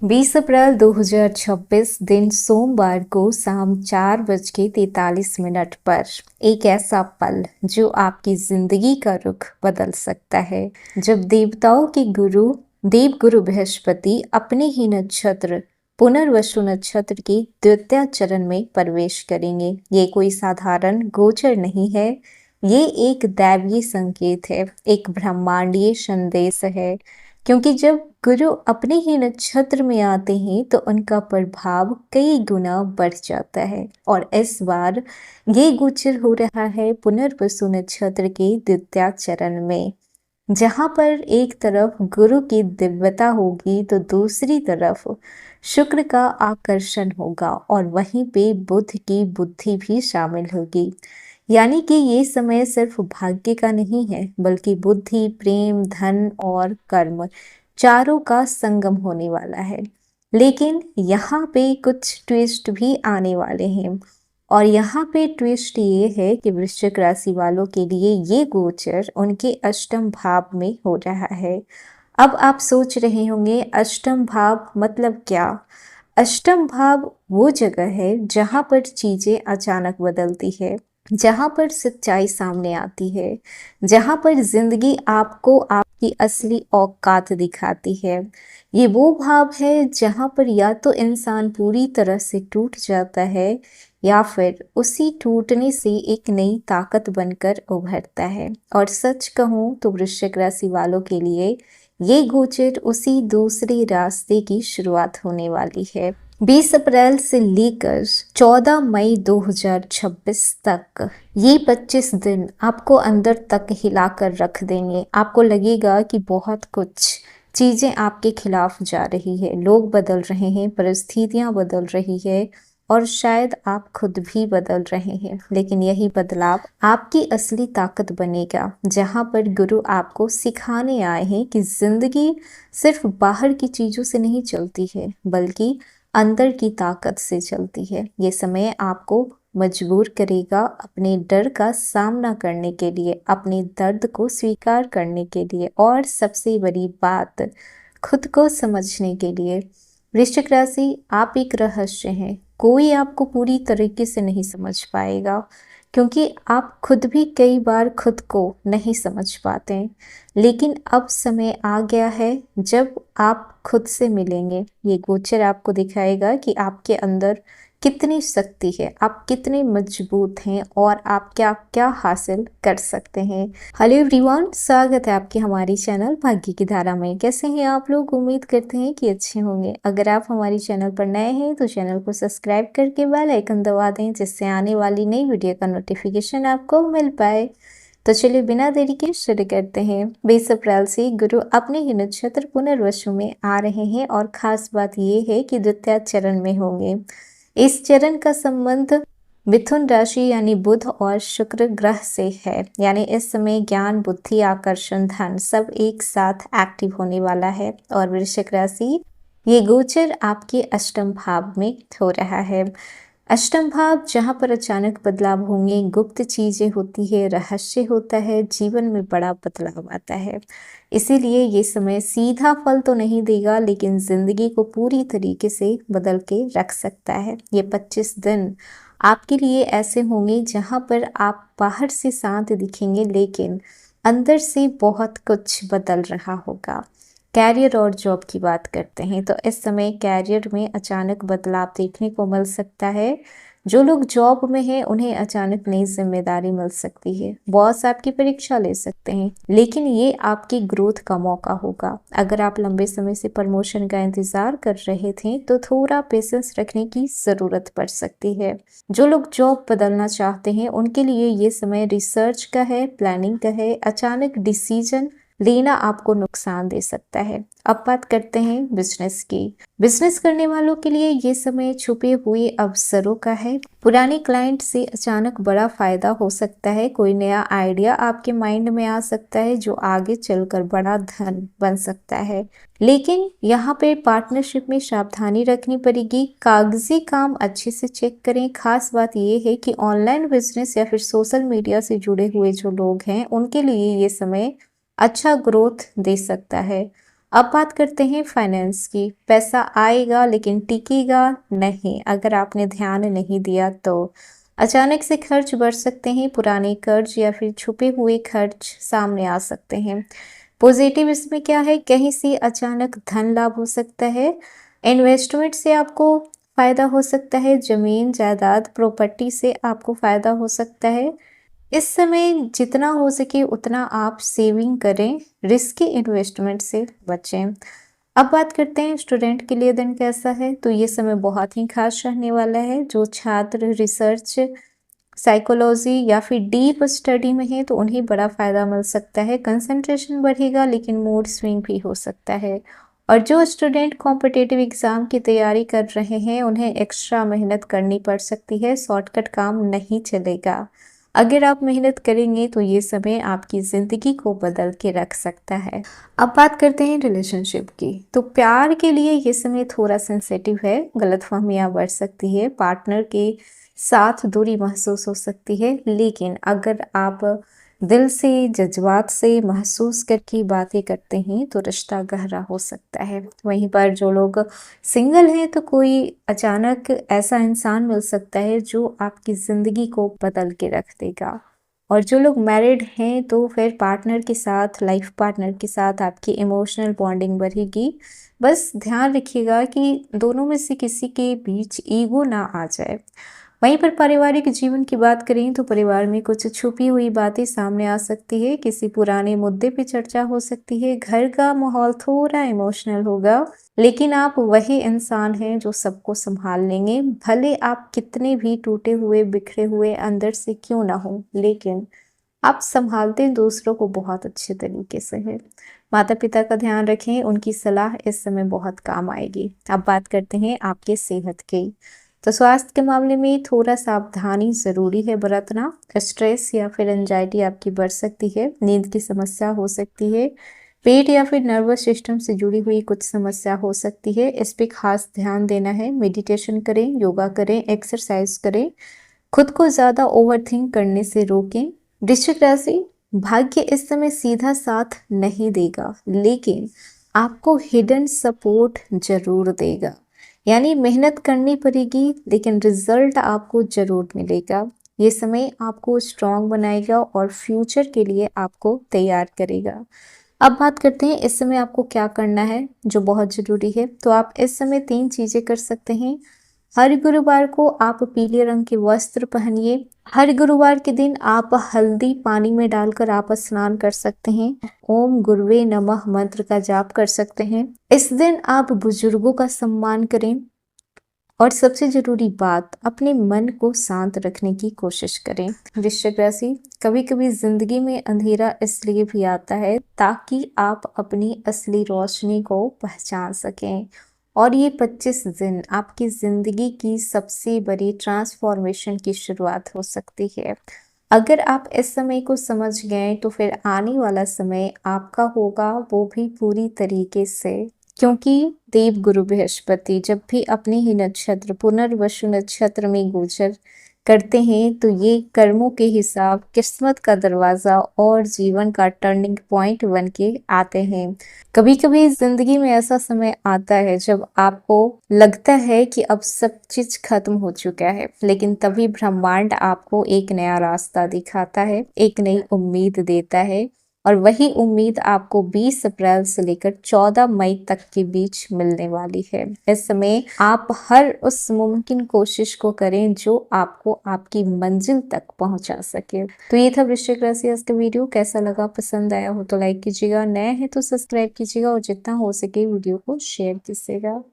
20 अप्रैल 2026 दिन सोमवार को शाम 4:43 पर एक ऐसा पल जो आपकी जिंदगी का रुख बदल सकता है, जब देवताओं के गुरु देवगुरु बृहस्पति अपने ही नक्षत्र पुनर्वसु नक्षत्र के द्वितीय चरण में प्रवेश करेंगे। ये कोई साधारण गोचर नहीं है, ये एक दैवीय संकेत है, एक ब्रह्मांडीय संदेश है। क्योंकि जब गुरु अपने ही नक्षत्र में आते हैं तो उनका प्रभाव कई गुना बढ़ जाता है। और इस बार ये गोचर हो रहा है पुनर्वसु नक्षत्र के द्वितीय चरण में, जहां पर एक तरफ गुरु की दिव्यता होगी तो दूसरी तरफ शुक्र का आकर्षण होगा और वहीं पे बुध की बुद्धि भी शामिल होगी। यानी कि ये समय सिर्फ भाग्य का नहीं है, बल्कि बुद्धि, प्रेम, धन और कर्म चारों का संगम होने वाला है। लेकिन यहाँ पे कुछ ट्विस्ट भी आने वाले हैं, और यहाँ पे ट्विस्ट ये है कि वृश्चिक राशि वालों के लिए ये गोचर उनके अष्टम भाव में हो रहा है। अब आप सोच रहे होंगे अष्टम भाव मतलब क्या? अष्टम भाव वो जगह है जहाँ पर चीजें अचानक बदलती है, जहाँ पर सच्चाई सामने आती है, जहाँ पर जिंदगी आपको आपकी असली औकात दिखाती है। ये वो भाव है जहाँ पर या तो इंसान पूरी तरह से टूट जाता है या फिर उसी टूटने से एक नई ताकत बनकर उभरता है। और सच कहूँ तो वृश्चिक राशि वालों के लिए ये गोचर उसी दूसरे रास्ते की शुरुआत होने वाली है। 20 अप्रैल से लेकर 14 मई 2026 तक ये 25 दिन आपको अंदर तक हिलाकर रख देंगे। आपको लगेगा कि बहुत कुछ चीजें आपके खिलाफ जा रही है, लोग बदल रहे हैं, परिस्थितियां बदल रही है और शायद आप खुद भी बदल रहे हैं। लेकिन यही बदलाव आपकी असली ताकत बनेगा, जहां पर गुरु आपको सिखाने आए हैं कि जिंदगी सिर्फ बाहर की चीजों से नहीं चलती है, बल्कि अंदर की ताकत से चलती है। ये समय आपको मजबूर करेगा अपने डर का सामना करने के लिए, अपने दर्द को स्वीकार करने के लिए और सबसे बड़ी बात, खुद को समझने के लिए। वृश्चिक राशि, आप एक रहस्य हैं। कोई आपको पूरी तरीके से नहीं समझ पाएगा, क्योंकि आप खुद भी कई बार खुद को नहीं समझ पाते। लेकिन अब समय आ गया है जब आप खुद से मिलेंगे। ये गोचर आपको दिखाएगा कि आपके अंदर कितनी शक्ति है, आप कितने मजबूत हैं और आप क्या क्या हासिल कर सकते हैं। हेलो एवरीवन, स्वागत है आपके हमारी चैनल भाग्य की धारा में। कैसे हैं आप लोग? उम्मीद करते हैं कि अच्छे होंगे। अगर आप हमारी चैनल पर नए हैं तो चैनल को सब्सक्राइब करके बेल आइकन दबा दें, जिससे आने वाली नई वीडियो का नोटिफिकेशन आपको मिल पाए। तो चलिए बिना देरी के शुरू करते हैं। 20 अप्रैल से गुरु अपने ही नक्षत्र पुनर्वसु में आ रहे हैं और खास बात यह है कि द्वितीय चरण में होंगे। इस चरण का संबंध मिथुन राशि यानी बुध और शुक्र ग्रह से है। यानी इस समय ज्ञान, बुद्धि, आकर्षण, धन सब एक साथ एक्टिव होने वाला है। और वृश्चिक राशि, ये गोचर आपके अष्टम भाव में हो रहा है। अष्टम भाव जहाँ पर अचानक बदलाव होंगे, गुप्त चीजें होती है, रहस्य होता है, जीवन में बड़ा बदलाव आता है। इसीलिए ये समय सीधा फल तो नहीं देगा, लेकिन जिंदगी को पूरी तरीके से बदल के रख सकता है। ये 25 दिन आपके लिए ऐसे होंगे जहाँ पर आप बाहर से शांत दिखेंगे, लेकिन अंदर से बहुत कुछ बदल रहा होगा। कैरियर और जॉब की बात करते हैं तो इस समय कैरियर में अचानक बदलाव देखने को मिल सकता है। जो लोग जॉब में हैं उन्हें अचानक नई जिम्मेदारी मिल सकती है। बॉस आपकी परीक्षा ले सकते हैं, लेकिन ये आपकी ग्रोथ का मौका होगा। अगर आप लंबे समय से प्रमोशन का इंतजार कर रहे थे तो थोड़ा पेशेंस रखने की जरूरत पड़ सकती है। जो लोग जॉब बदलना चाहते हैं उनके लिए ये समय रिसर्च का है, प्लानिंग का है। अचानक डिसीजन लेना आपको नुकसान दे सकता है। अब बात करते हैं बिजनेस की। बिजनेस करने वालों के लिए ये समय छुपे हुए अवसरों का है। पुराने क्लाइंट से अचानक बड़ा फायदा हो सकता है। कोई नया आइडिया आपके माइंड में आ सकता है जो आगे चलकर बड़ा धन बन सकता है। लेकिन यहाँ पे पार्टनरशिप में सावधानी रखनी पड़ेगी। कागजी काम अच्छे से चेक करें। खास बात ये है कि ऑनलाइन बिजनेस या फिर सोशल मीडिया से जुड़े हुए जो लोग हैं उनके लिए ये समय अच्छा ग्रोथ दे सकता है। अब बात करते हैं फाइनेंस की। पैसा आएगा लेकिन टिकेगा नहीं अगर आपने ध्यान नहीं दिया तो। अचानक से खर्च बढ़ सकते हैं, पुराने कर्ज या फिर छुपे हुए खर्च सामने आ सकते हैं। पॉजिटिव इसमें क्या है, कहीं से अचानक धन लाभ हो सकता है, इन्वेस्टमेंट से आपको फायदा हो सकता है, जमीन जायदाद प्रॉपर्टी से आपको फायदा हो सकता है। इस समय जितना हो सके उतना आप सेविंग करें, रिस्की इन्वेस्टमेंट से बचें। अब बात करते हैं स्टूडेंट के लिए दिन कैसा है। तो ये समय बहुत ही खास रहने वाला है। जो छात्र रिसर्च, साइकोलॉजी या फिर डीप स्टडी में है तो उन्हें बड़ा फायदा मिल सकता है। कंसंट्रेशन बढ़ेगा लेकिन मूड स्विंग भी हो सकता है। और जो स्टूडेंट कॉम्पिटिटिव एग्जाम की तैयारी कर रहे हैं उन्हें एक्स्ट्रा मेहनत करनी पड़ सकती है, शॉर्टकट काम नहीं चलेगा। अगर आप मेहनत करेंगे तो ये समय आपकी ज़िंदगी को बदल के रख सकता है। अब बात करते हैं रिलेशनशिप की। तो प्यार के लिए ये समय थोड़ा सेंसिटिव है, गलतफहमियां बढ़ सकती है, पार्टनर के साथ दूरी महसूस हो सकती है। लेकिन अगर आप दिल से, जज्बात से महसूस करके बातें करते हैं तो रिश्ता गहरा हो सकता है। वहीं पर जो लोग सिंगल हैं तो कोई अचानक ऐसा इंसान मिल सकता है जो आपकी ज़िंदगी को बदल के रख देगा। और जो लोग मैरिड हैं तो फिर पार्टनर के साथ, लाइफ पार्टनर के साथ आपकी इमोशनल बॉन्डिंग बढ़ेगी। बस ध्यान रखिएगा कि दोनों में से किसी के बीच ईगो ना आ जाए। वहीं पर पारिवारिक जीवन की बात करें तो परिवार में कुछ छुपी हुई बातें सामने आ सकती है, किसी पुराने मुद्दे पे चर्चा हो सकती है, घर का माहौल थोड़ा इमोशनल होगा। लेकिन आप वही इंसान हैं जो सबको संभाल लेंगे, भले आप कितने भी टूटे हुए, बिखरे हुए अंदर से क्यों ना हो, लेकिन आप संभालते दूसरों को बहुत अच्छे तरीके से है। माता पिता का ध्यान रखें, उनकी सलाह इस समय बहुत काम आएगी। अब बात करते हैं आपके सेहत की। तो स्वास्थ्य के मामले में थोड़ा सावधानी ज़रूरी है बरतना। स्ट्रेस या फिर एंजाइटी आपकी बढ़ सकती है, नींद की समस्या हो सकती है, पेट या फिर नर्वस सिस्टम से जुड़ी हुई कुछ समस्या हो सकती है। इस पे खास ध्यान देना है। मेडिटेशन करें, योगा करें, एक्सरसाइज करें, खुद को ज़्यादा ओवरथिंक करने से रोकें। वृश्चिक राशि, भाग्य इस समय सीधा साथ नहीं देगा लेकिन आपको हिडन सपोर्ट जरूर देगा। यानी मेहनत करनी पड़ेगी लेकिन रिजल्ट आपको जरूर मिलेगा। ये समय आपको स्ट्रांग बनाएगा और फ्यूचर के लिए आपको तैयार करेगा। अब बात करते हैं इस समय आपको क्या करना है जो बहुत ज़रूरी है। तो आप इस समय 3 चीज़ें कर सकते हैं। हर गुरुवार को आप पीले रंग के वस्त्र पहनिए। हर गुरुवार के दिन आप हल्दी पानी में डालकर आप स्नान कर सकते हैं। ओम गुरुवे नमः मंत्र का जाप कर सकते हैं। इस दिन आप बुजुर्गों का सम्मान करें और सबसे जरूरी बात, अपने मन को शांत रखने की कोशिश करें। वृश्चिक राशि, कभी कभी जिंदगी में अंधेरा इसलिए भी आता है ताकि आप अपनी असली रोशनी को पहचान सकें। और ये 25 दिन आपकी जिंदगी की सबसे बड़ी ट्रांसफॉर्मेशन की शुरुआत हो सकती है। अगर आप इस समय को समझ गए तो फिर आने वाला समय आपका होगा, वो भी पूरी तरीके से। क्योंकि देव गुरु बृहस्पति जब भी अपने ही नक्षत्र पुनर्वसु नक्षत्र में गोचर करते हैं तो ये कर्मों के हिसाब, किस्मत का दरवाजा और जीवन का टर्निंग पॉइंट बन के आते हैं। कभी कभी जिंदगी में ऐसा समय आता है जब आपको लगता है कि अब सब चीज खत्म हो चुका है, लेकिन तभी ब्रह्मांड आपको एक नया रास्ता दिखाता है, एक नई उम्मीद देता है। और वही उम्मीद आपको 20 अप्रैल से लेकर 14 मई तक के बीच मिलने वाली है। इस समय आप हर उस मुमकिन कोशिश को करें जो आपको आपकी मंजिल तक पहुंचा सके। तो ये था वृश्चिक राशि आज का वीडियो। कैसा लगा, पसंद आया हो तो लाइक कीजिएगा, नए हैं तो सब्सक्राइब कीजिएगा और जितना हो सके वीडियो को शेयर कीजिएगा।